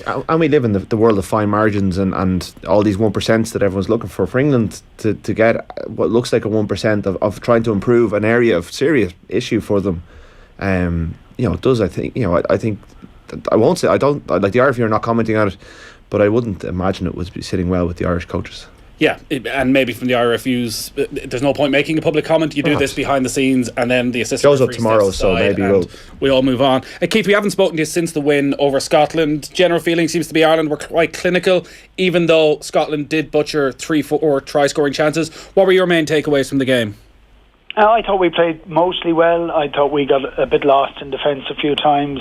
and we live in the world of fine margins and all these 1% that everyone's looking for England to get what looks like a 1% of trying to improve an area of serious issue for them. It does. I think I won't say I don't like the RFU are not commenting on it, but I wouldn't imagine it would be sitting well with the Irish coaches. Yeah, and maybe from the RFUs, there's no point making a public comment. You do this behind the scenes, and then the assistant shows up tomorrow, so maybe we all move on. Keith, we haven't spoken to you since the win over Scotland. General feeling seems to be Ireland were quite clinical, even though Scotland did butcher 3-4 try-scoring chances. What were your main takeaways from the game? I thought we played mostly well. I thought we got a bit lost in defence a few times.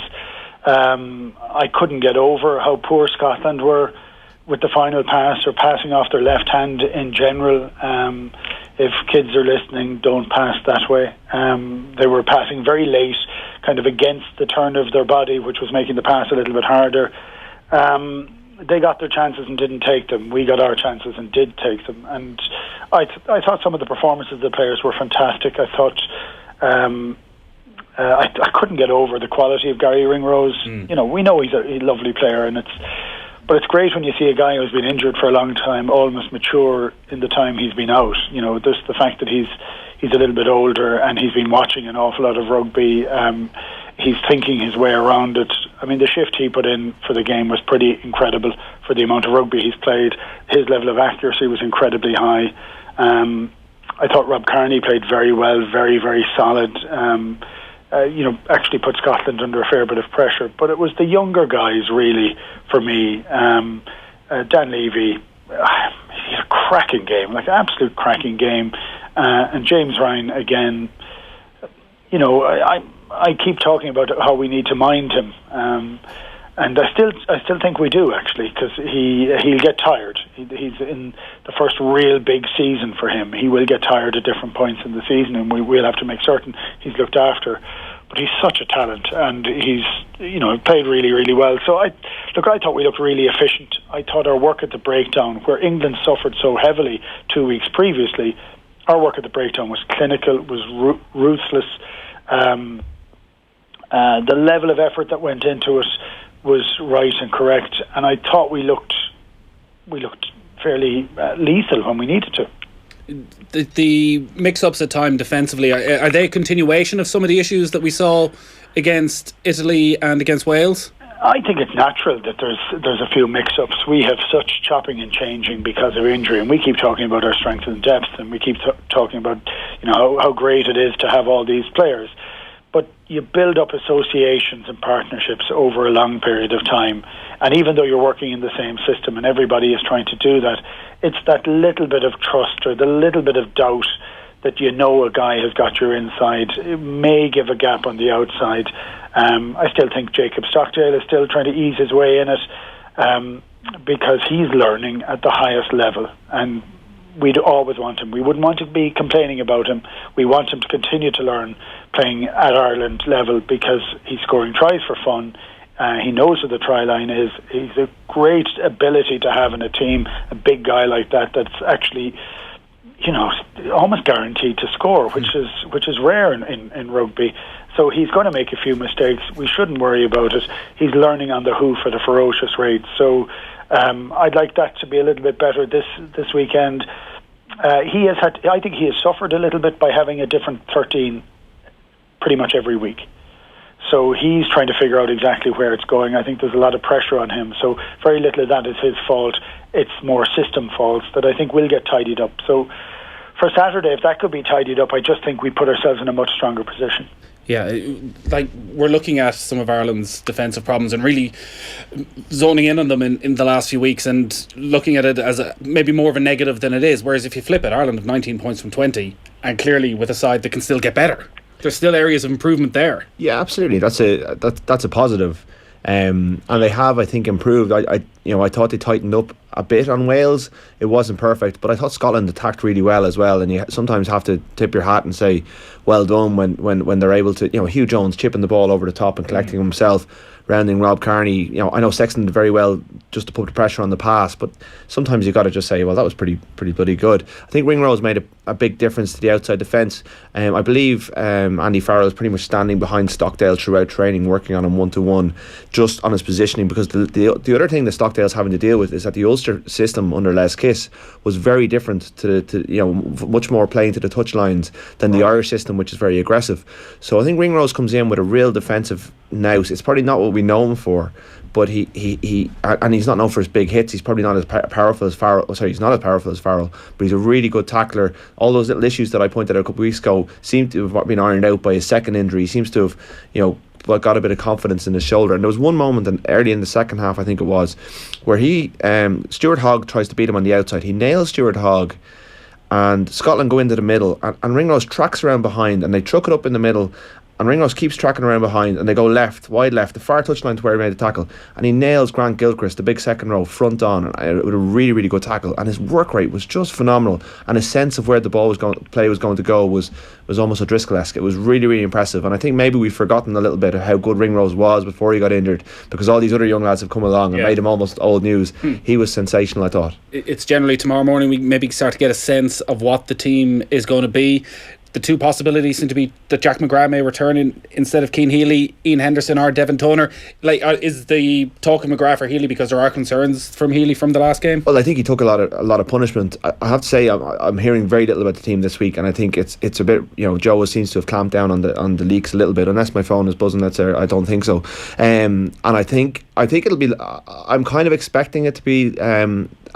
I couldn't get over how poor Scotland were with the final pass or passing off their left hand in general. If kids are listening, don't pass that way. They were passing very late, kind of against the turn of their body, which was making the pass a little bit harder. They got their chances and didn't take them. We got our chances and did take them. And I thought some of the performances of the players were fantastic. I thought I couldn't get over the quality of Gary Ringrose. We know he's a lovely player, but it's great when you see a guy who's been injured for a long time almost mature in the time he's been out. Just the fact that he's a little bit older and he's been watching an awful lot of rugby. He's thinking his way around it. I mean, the shift he put in for the game was pretty incredible for the amount of rugby he's played. His level of accuracy was incredibly high. I thought Rob Kearney played very well, very, very solid. Actually put Scotland under a fair bit of pressure. But it was the younger guys, really, for me. Dan Levy, he had a cracking game, like absolute cracking game. And James Ryan, again, I keep talking about how we need to mind him. And I still think we do, actually, because he'll get tired. He's in the first real big season for him. He will get tired at different points in the season, and we'll have to make certain he's looked after. But he's such a talent, and he's played really, really well. So I thought we looked really efficient. I thought our work at the breakdown, where England suffered so heavily 2 weeks previously, our work at the breakdown was clinical, was ruthless. The level of effort that went into it was right and correct, and I thought we looked fairly lethal when we needed to. The mix-ups at time defensively, are they a continuation of some of the issues that we saw against Italy and against Wales? I think it's natural that there's a few mix-ups. We have such chopping and changing because of injury, and we keep talking about our strength and depth, and we keep talking about how great it is to have all these players. But you build up associations and partnerships over a long period of time. And even though you're working in the same system and everybody is trying to do that, it's that little bit of trust or the little bit of doubt that a guy has got your inside. It may give a gap on the outside. I still think Jacob Stockdale is still trying to ease his way in it because he's learning at the highest level. And we'd always want him. We wouldn't want to be complaining about him. We want him to continue to learn playing at Ireland level because he's scoring tries for fun. He knows where the try line is. He's a great ability to have in a team, a big guy like that's actually, almost guaranteed to score, which is rare in rugby. So he's going to make a few mistakes. We shouldn't worry about it. He's learning on the hoof at a ferocious rate. So I'd like that to be a little bit better this weekend. I think he has suffered a little bit by having a different 13 pretty much every week. So he's trying to figure out exactly where it's going. I think there's a lot of pressure on him. So very little of that is his fault. It's more system faults that I think will get tidied up. So for Saturday, if that could be tidied up, I just think we put ourselves in a much stronger position. Yeah, like we're looking at some of Ireland's defensive problems and really zoning in on them in the last few weeks and looking at it as maybe more of a negative than it is. Whereas if you flip it, Ireland have 19 points from 20 and clearly with a side that can still get better. There's still areas of improvement there. Yeah, absolutely. That's a positive. And they have, I think, improved. I thought they tightened up a bit on Wales. It wasn't perfect, but I thought Scotland attacked really well as well. And you sometimes have to tip your hat and say, well done when they're able to. Hugh Jones chipping the ball over the top and collecting himself, rounding Rob Kearney. I know Sexton did very well just to put the pressure on the pass. But sometimes you got to just say, well, that was pretty bloody good. I think Ringrose made a big difference to the outside defence. I believe Andy Farrell is pretty much standing behind Stockdale throughout training, working on him 1-to-1, just on his positioning, because the other thing that Stockdale's having to deal with is that the Ulster system under Les Kiss was very different to much more playing to the touchlines than the Irish system, which is very aggressive. So I think Ringrose comes in with a real defensive nous. It's probably not what we know him for, but he and he's not known for his big hits. He's probably not as powerful as Farrell. He's not as powerful as Farrell, but he's a really good tackler. All those little issues that I pointed out a couple of weeks ago seem to have been ironed out by his second injury. He seems to have, got a bit of confidence in his shoulder. And there was one moment early in the second half, I think it was, where Stuart Hogg tries to beat him on the outside. He nails Stuart Hogg, and Scotland go into the middle, and Ringrose tracks around behind, and they truck it up in the middle, and Ringrose keeps tracking around behind, and they go wide left, the far touchline to where he made the tackle, and he nails Grant Gilchrist, the big second row, front on, with a really, really good tackle. And his work rate was just phenomenal, and his sense of where the play was going to go was almost O'Driscoll-esque. It was really, really impressive, and I think maybe we've forgotten a little bit of how good Ringrose was before he got injured, because all these other young lads have come along and made him almost old news. He was sensational, I thought. It's generally tomorrow morning we maybe start to get a sense of what the team is going to be. The two possibilities seem to be that Jack McGrath may return instead of Cian Healy, Ian Henderson or Devin Toner. Is the talk of McGrath or Healy because there are concerns from Healy from the last game? Well, I think he took a lot of punishment. I have to say I'm hearing very little about the team this week, and I think it's a bit, Joe seems to have clamped down on the leaks a little bit. Unless my phone is buzzing, I don't think so. And I think it'll be. I'm kind of expecting it to be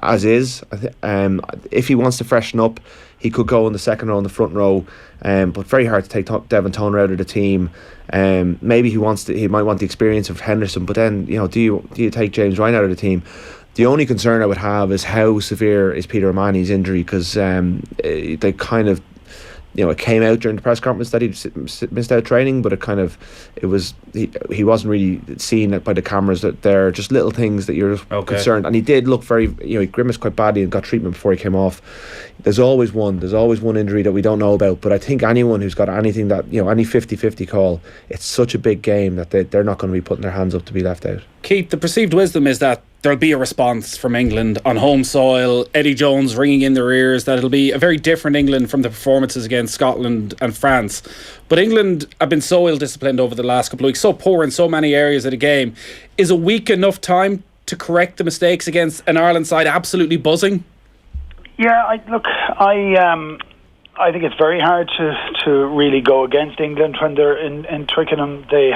as is. If he wants to freshen up, he could go in the second row and the front row, but very hard to take Devin Toner out of the team. Maybe he might want the experience of Henderson, but then do you take James Ryan out of the team? The only concern I would have is how severe is Peter O'Mahony's injury, because they kind of, it came out during the press conference that he'd missed out training, but he wasn't really seen by the cameras. That there are just little things that you're concerned, and he did look very, he grimaced quite badly and got treatment before he came off. There's always one injury that we don't know about, but I think anyone who's got anything that, any 50-50 call, it's such a big game that they're not going to be putting their hands up to be left out. Keith, the perceived wisdom is that there'll be a response from England on home soil, Eddie Jones ringing in their ears, that it'll be a very different England from the performances against Scotland and France. But England have been so ill-disciplined over the last couple of weeks, so poor in so many areas of the game. Is a week enough time to correct the mistakes against an Ireland side absolutely buzzing? Yeah, I think it's very hard to really go against England when they're in Twickenham. They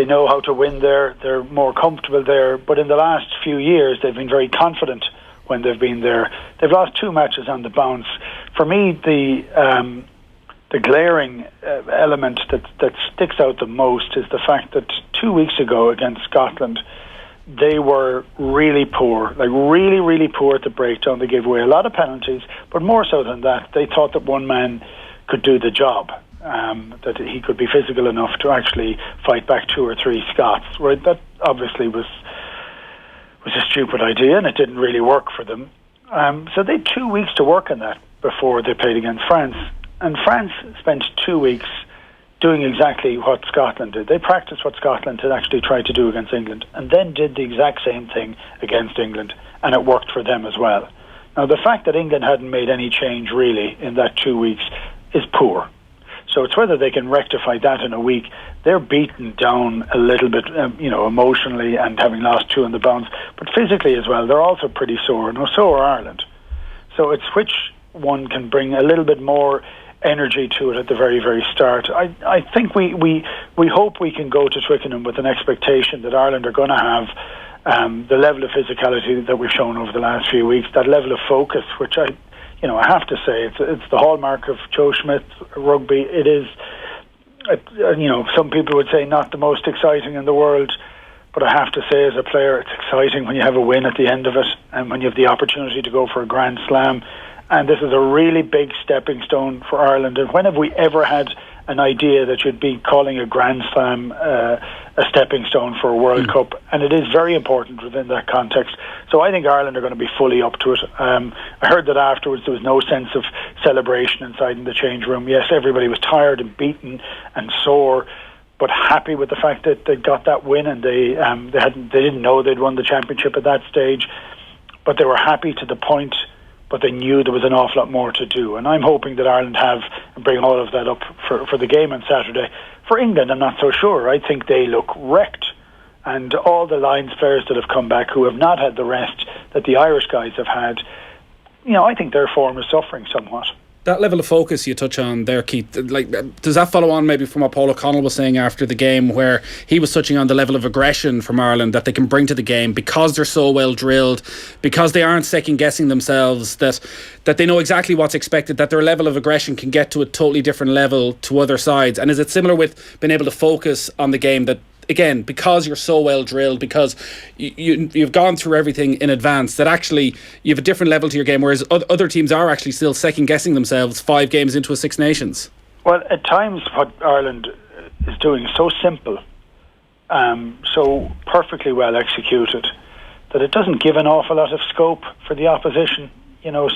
know how to win there. They're more comfortable there. But in the last few years, they've been very confident when they've been there. They've lost 2 matches on the bounce. For me, the glaring element that sticks out the most is the fact that 2 weeks ago against Scotland, they were really poor, really, really poor at the breakdown. They gave away a lot of penalties, but more so than that, they thought that one man could do the job. That he could be physical enough to actually fight back 2 or 3 Scots. Right? That obviously was a stupid idea, and it didn't really work for them. So they had 2 weeks to work on that before they played against France. And France spent 2 weeks doing exactly what Scotland did. They practiced what Scotland had actually tried to do against England, and then did the exact same thing against England, and it worked for them as well. Now, the fact that England hadn't made any change really in that 2 weeks is poor. So it's whether they can rectify that in a week. They're beaten down a little bit, emotionally, and having lost 2 on the bounce, but physically as well. They're also pretty sore. Now, so are Ireland. So it's which one can bring a little bit more energy to it at the very, very start. I think we hope we can go to Twickenham with an expectation that Ireland are going to have the level of physicality that we've shown over the last few weeks, that level of focus, which I have to say, it's the hallmark of Joe Schmidt's rugby. It is, some people would say not the most exciting in the world, but I have to say as a player, it's exciting when you have a win at the end of it and when you have the opportunity to go for a Grand Slam. And this is a really big stepping stone for Ireland. And when have we ever had an idea that you'd be calling a Grand Slam a stepping stone for a World Cup? And it is very important within that context. So I think Ireland are going to be fully up to it. I heard that afterwards there was no sense of celebration inside in the change room. Yes, everybody was tired and beaten and sore, but happy with the fact that they got that win, and they didn't know they'd won the championship at that stage, but they were happy to the point, but they knew there was an awful lot more to do. And I'm hoping that Ireland have and bring all of that up for the game on Saturday. For England, I'm not so sure. I think they look wrecked. And all the Lions players that have come back who have not had the rest that the Irish guys have had, I think their form is suffering somewhat. That level of focus you touch on there, Keith, does that follow on maybe from what Paul O'Connell was saying after the game, where he was touching on the level of aggression from Ireland that they can bring to the game because they're so well drilled, because they aren't second guessing themselves, that they know exactly what's expected, that their level of aggression can get to a totally different level to other sides? And is it similar with being able to focus on the game, that again, because you're so well drilled, because you've gone through everything in advance, that actually you have a different level to your game, whereas other teams are actually still second guessing themselves 5 games into a Six Nations? Well, at times what Ireland is doing is so simple, so perfectly well executed, that it doesn't give an awful lot of scope for the opposition.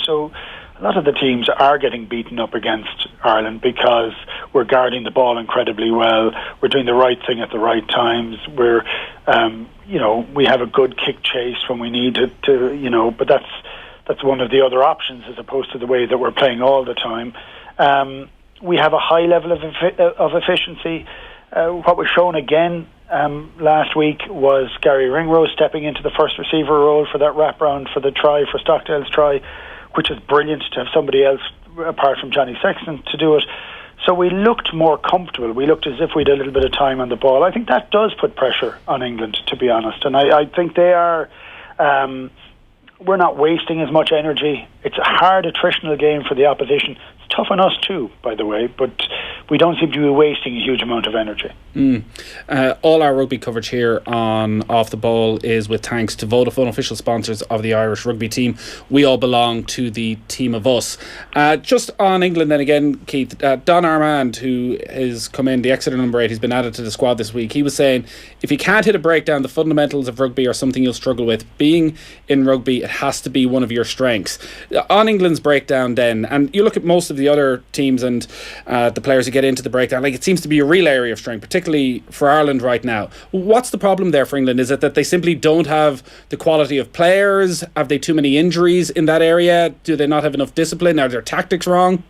So a lot of the teams are getting beaten up against Ireland because we're guarding the ball incredibly well. We're doing the right thing at the right times. We're, we have a good kick chase when we need it to, but that's one of the other options as opposed to the way that we're playing all the time. We have a high level of efficiency. What was shown again last week was Gary Ringrose stepping into the first receiver role for that wraparound for the try, for Stockdale's try, which is brilliant to have somebody else apart from Johnny Sexton to do it. So we looked more comfortable. We looked as if we had a little bit of time on the ball. I think that does put pressure on England, to be honest. And I think they are... we're not wasting as much energy. It's a hard attritional game for the opposition. It's tough on us too, by the way, but we don't seem to be wasting a huge amount of energy. All our rugby coverage here on Off the Ball is with thanks to Vodafone, official sponsors of the Irish rugby team. We all belong to the team of us. Just on England then again, Keith, Don Armand, who has come in, the Exeter number 8, he's been added to the squad this week. He was saying, if you can't hit a breakdown, the fundamentals of rugby are something you'll struggle with. Being in rugby, it has to be one of your strengths. On England's breakdown then, and you look at most of the other teams and the players who get into the breakdown, it seems to be a real area of strength, particularly for Ireland right now. What's the problem there for England? Is it that they simply don't have the quality of players? Have they too many injuries in that area? Do they not have enough discipline? Are their tactics wrong?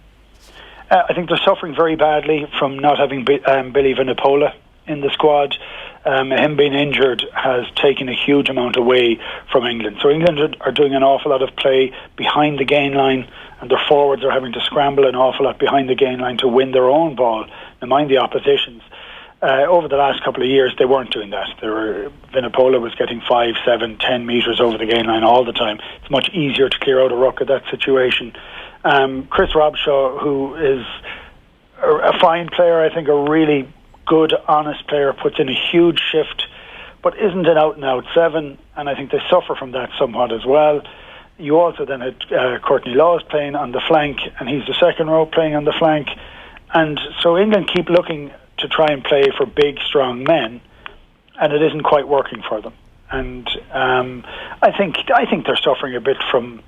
I think they're suffering very badly from not having Billy Vunipola in the squad. Him being injured has taken a huge amount away from England. So England are doing an awful lot of play behind the gain line, and their forwards are having to scramble an awful lot behind the gain line to win their own ball and mind the opposition's. Over the last couple of years, they weren't doing that. Vunipola was getting 5, 7, 10 metres over the gain line all the time. It's much easier to clear out a ruck at that situation. Chris Robshaw, who is a fine player, I think a really good, honest player, puts in a huge shift, but isn't an out-and-out 7, and I think they suffer from that somewhat as well. You also then had Courtney Laws playing on the flank, and he's the second row playing on the flank. And so England keep looking to try and play for big, strong men, and it isn't quite working for them. And I think they're suffering a bit from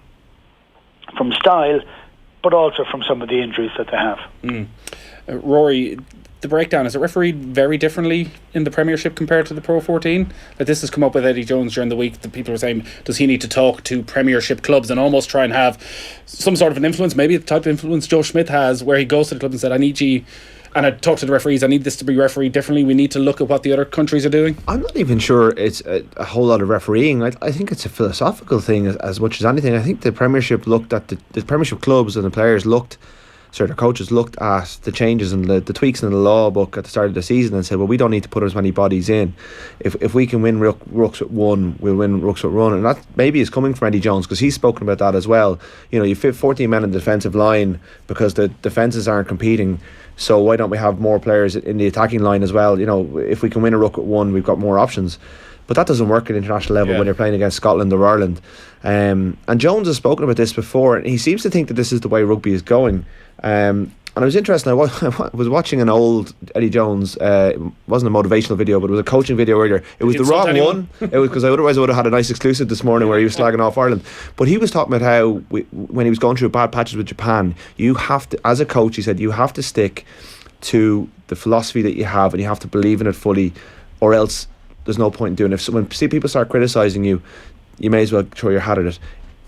style, but also from some of the injuries that they have. Rory, the breakdown, is it refereed very differently in the Premiership compared to the Pro 14? This has come up with Eddie Jones during the week. The people were saying, does he need to talk to Premiership clubs and almost try and have some sort of an influence, maybe the type of influence Joe Schmidt has, where he goes to the club and said, I need you, and I talk to the referees, I need this to be refereed differently. We need to look at what the other countries are doing. I'm not even sure it's a whole lot of refereeing. I think it's a philosophical thing as much as anything. I think the Premiership looked at the Premiership clubs and the players their coaches looked at the changes and the tweaks in the law book at the start of the season and said, well, we don't need to put as many bodies in. If we can win rucks with 1, we'll win rucks with 1. And that maybe is coming from Eddie Jones, because he's spoken about that as well. You fit 14 men in the defensive line because the defences aren't competing. So why don't we have more players in the attacking line as well? If we can win a ruck with 1, we've got more options. But that doesn't work at international level when you're playing against Scotland or Ireland. And Jones has spoken about this before, and he seems to think that this is the way rugby is going. And I was interested, I was watching an old Eddie Jones, it wasn't a motivational video, but it was a coaching video earlier. It was the wrong one. It was because otherwise I would have had a nice exclusive this morning where he was slagging off Ireland. But he was talking about how when he was going through bad patches with Japan, you have to, as a coach, he said, you have to stick to the philosophy that you have, and you have to believe in it fully, or else there's no point in doing it. If when people start criticising you, you may as well throw your hat at it.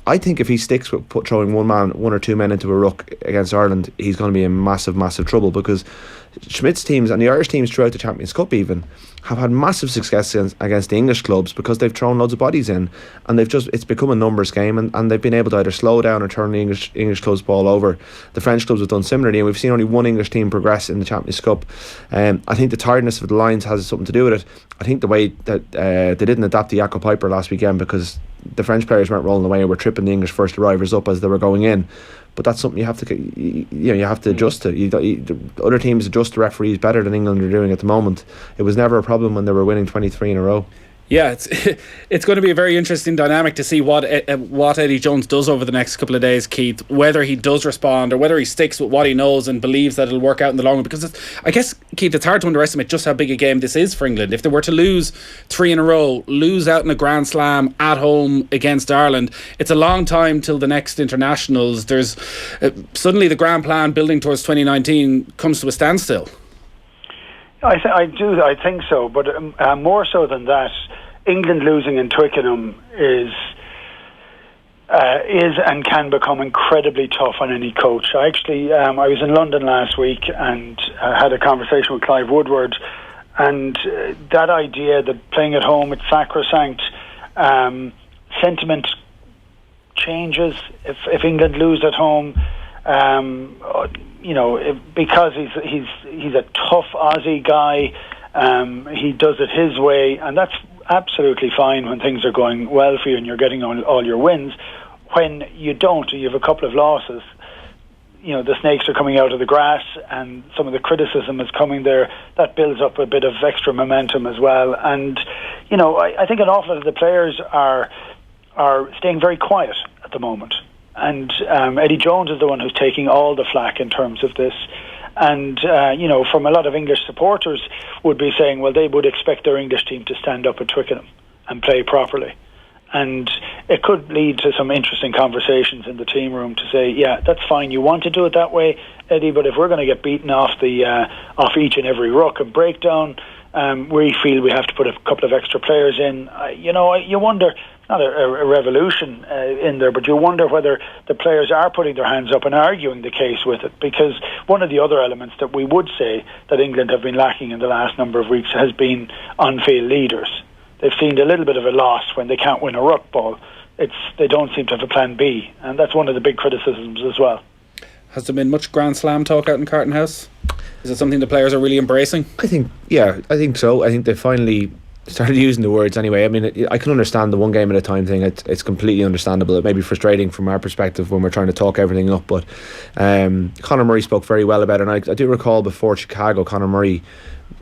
I think if he sticks with throwing one or two men into a ruck against Ireland, he's going to be in massive trouble, because Schmidt's teams and the Irish teams throughout the Champions Cup even have had massive success against the English clubs, because they've thrown loads of bodies in, and it's become a numbers game, and they've been able to either slow down or turn the English clubs ball over. The French clubs have done similarly, and we've seen only one English team progress in the Champions Cup. I think the tiredness of the Lions has something to do with it. I think the way that they didn't adapt to Jakob Piper last weekend, because the French players weren't rolling away and were tripping the English first arrivers up as they were going in. But that's something you have to you have to adjust to. The other teams adjust the referees better than England are doing at the moment. It was never a problem when they were winning 23 in a row. Yeah, it's going to be a very interesting dynamic to see what Eddie Jones does over the next couple of days, Keith. Whether he does respond or whether he sticks with what he knows and believes that it'll work out in the long run. Because I guess, Keith, it's hard to underestimate just how big a game this is for England. If they were to lose 3 in a row, lose out in a Grand Slam at home against Ireland, it's a long time till the next internationals. There's suddenly the grand plan building towards 2019 comes to a standstill. I think so, but more so than that, England losing in Twickenham is and can become incredibly tough on any coach. I was in London last week and had a conversation with Clive Woodward, and that idea that playing at home it's sacrosanct, sentiment changes if England lose at home. Because he's a tough Aussie guy, he does it his way, and that's absolutely fine when things are going well for you and you're getting all your wins. When you don't, you have a couple of losses, the snakes are coming out of the grass and some of the criticism is coming there. That builds up a bit of extra momentum as well. And I think an awful lot of the players are staying very quiet at the moment. And Eddie Jones is the one who's taking all the flack in terms of this. And, from a lot of English supporters would be saying, well, they would expect their English team to stand up at Twickenham and play properly. And it could lead to some interesting conversations in the team room to say, yeah, that's fine, you want to do it that way, Eddie, but if we're going to get beaten off each and every ruck and breakdown, we feel we have to put a couple of extra players in. You wonder, not a revolution in there, but you wonder whether the players are putting their hands up and arguing the case with it, because one of the other elements that we would say that England have been lacking in the last number of weeks has been on-field leaders. They've seen a little bit of a loss when they can't win a ruck ball. They don't seem to have a plan B, and that's one of the big criticisms as well. Has there been much Grand Slam talk out in Carton House? Is it something the players are really embracing? I think so. I think they finally started using the words anyway. I mean, I can understand the one game at a time thing. It's completely understandable. It may be frustrating from our perspective when we're trying to talk everything up, but Conor Murray spoke very well about it, and I do recall before Chicago, Conor Murray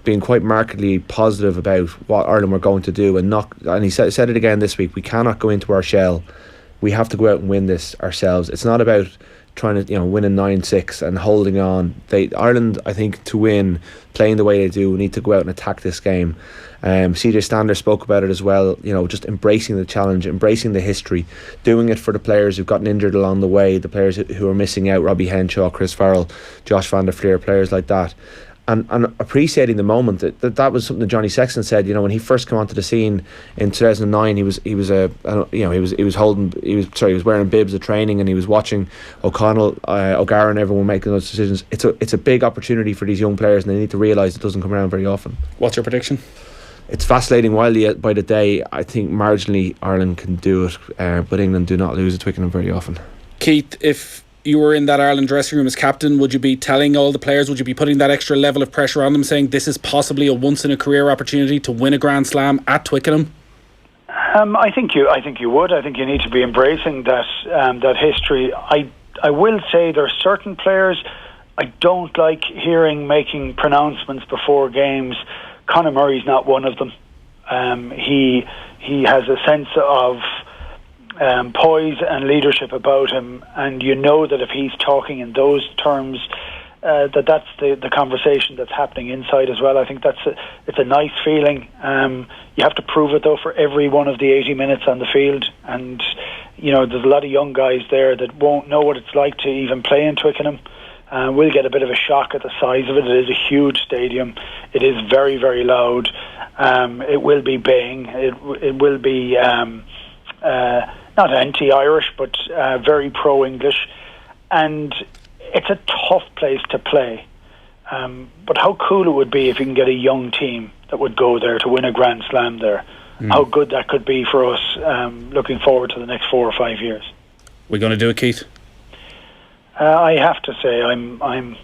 being quite markedly positive about what Ireland were going to do, and he said it again this week. We cannot go into our shell. We have to go out and win this ourselves. It's not about trying to win a 9-6 and holding on. Ireland, I think, to win, playing the way they do, need to go out and attack this game. CJ Stander spoke about it as well, just embracing the challenge, embracing the history, doing it for the players who've gotten injured along the way, the players who are missing out, Robbie Henshaw, Chris Farrell, Josh van der Fleer, players like that. And appreciating the moment. That was something that Johnny Sexton said. When he first came onto the scene in 2009, he was wearing bibs at training, and he was watching O'Connell, O'Gara, and everyone making those decisions. It's a big opportunity for these young players, and they need to realise it doesn't come around very often. What's your prediction? It's vacillating wildly by the day. I think marginally Ireland can do it, but England do not lose at Twickenham very often. Keith, if you were in that Ireland dressing room as captain, would you be telling all the players, would you be putting that extra level of pressure on them, saying this is possibly a once in a career opportunity to win a Grand Slam at Twickenham? I think you would. I think you need to be embracing that history. I will say there are certain players I don't like hearing making pronouncements before games. Conor Murray's not one of them. He has a sense of poise and leadership about him, and that if he's talking in those terms, that's the conversation that's happening inside as well. I think it's a nice feeling. You have to prove it though for every one of the 80 minutes on the field, and there's a lot of young guys there that won't know what it's like to even play in Twickenham. We'll get a bit of a shock at the size of it. It is a huge stadium. It is very, very loud. It will be baying. It will be not anti-Irish, but very pro-English. And it's a tough place to play. But how cool it would be if you can get a young team that would go there to win a Grand Slam there. How good that could be for us looking forward to the next 4 or 5 years. We're going to do it, Keith? I have to say I'm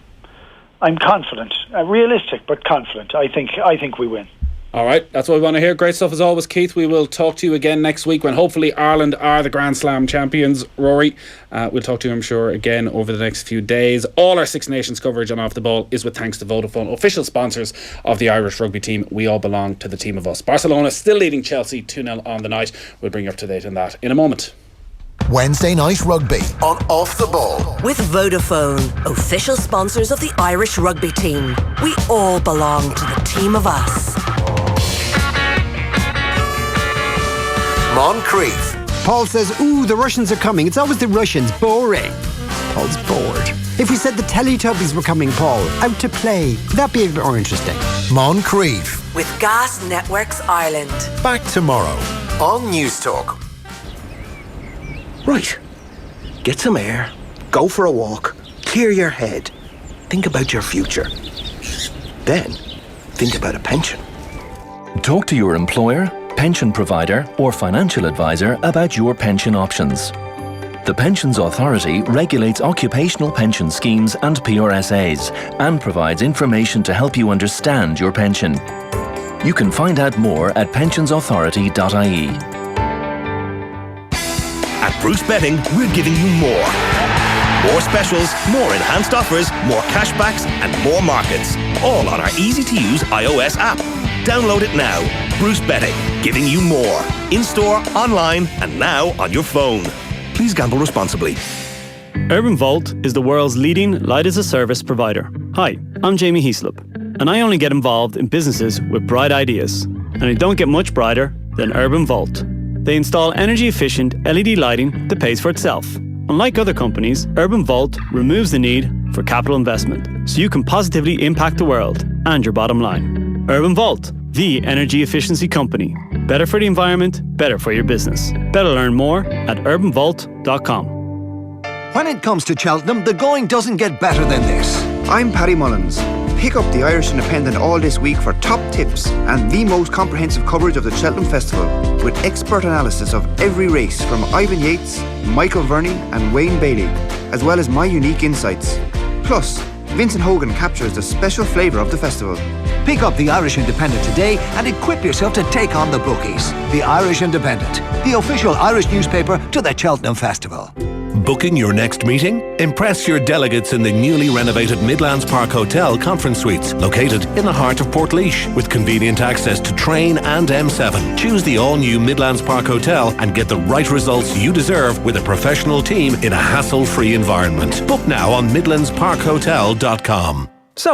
confident. Realistic, but confident. I think we win. All right, that's what we want to hear. Great stuff as always, Keith. We will talk to you again next week when hopefully Ireland are the Grand Slam champions. Rory, we'll talk to you, I'm sure, again over the next few days. All our Six Nations coverage on Off the Ball is with thanks to Vodafone, official sponsors of the Irish rugby team. We all belong to the team of us. Barcelona still leading Chelsea 2-0 on the night. We'll bring you up to date on that in a moment. Wednesday night rugby on Off the Ball with Vodafone, official sponsors of the Irish rugby team. We all belong to the team of us. Moncrief. Paul says, ooh, the Russians are coming. It's always the Russians. Boring. Paul's bored. If we said the Teletubbies were coming, Paul, out to play, would that be a bit more interesting? Moncrief. With Gas Networks Ireland. Back tomorrow on News Talk. Right. Get some air, go for a walk, clear your head, think about your future. Then, think about a pension. Talk to your employer, pension provider or financial advisor about your pension options. The Pensions Authority regulates occupational pension schemes and PRSAs and provides information to help you understand your pension. You can find out more at pensionsauthority.ie. At Bruce Betting, we're giving you more. More specials, more enhanced offers, more cashbacks and more markets. All on our easy-to-use iOS app. Download it now. Bruce Betting, giving you more. In-store, online and now on your phone. Please gamble responsibly. Urban Vault is the world's leading light-as-a-service provider. Hi, I'm Jamie Heaslip, and I only get involved in businesses with bright ideas. And I don't get much brighter than Urban Vault. They install energy-efficient LED lighting that pays for itself. Unlike other companies, Urban Vault removes the need for capital investment, so you can positively impact the world and your bottom line. Urban Vault, the energy efficiency company. Better for the environment, better for your business. Better learn more at urbanvault.com. When it comes to Cheltenham, the going doesn't get better than this. I'm Paddy Mullins. Pick up the Irish Independent all this week for top tips and the most comprehensive coverage of the Cheltenham Festival, with expert analysis of every race from Ivan Yates, Michael Verney and Wayne Bailey, as well as my unique insights. Plus, Vincent Hogan captures the special flavour of the festival. Pick up the Irish Independent today and equip yourself to take on the bookies. The Irish Independent, the official Irish newspaper to the Cheltenham Festival. Booking your next meeting? Impress your delegates in the newly renovated Midlands Park Hotel Conference Suites, located in the heart of Portlaoise, with convenient access to train and M7. Choose the all-new Midlands Park Hotel and get the right results you deserve with a professional team in a hassle-free environment. Book now on midlandsparkhotel.com. So,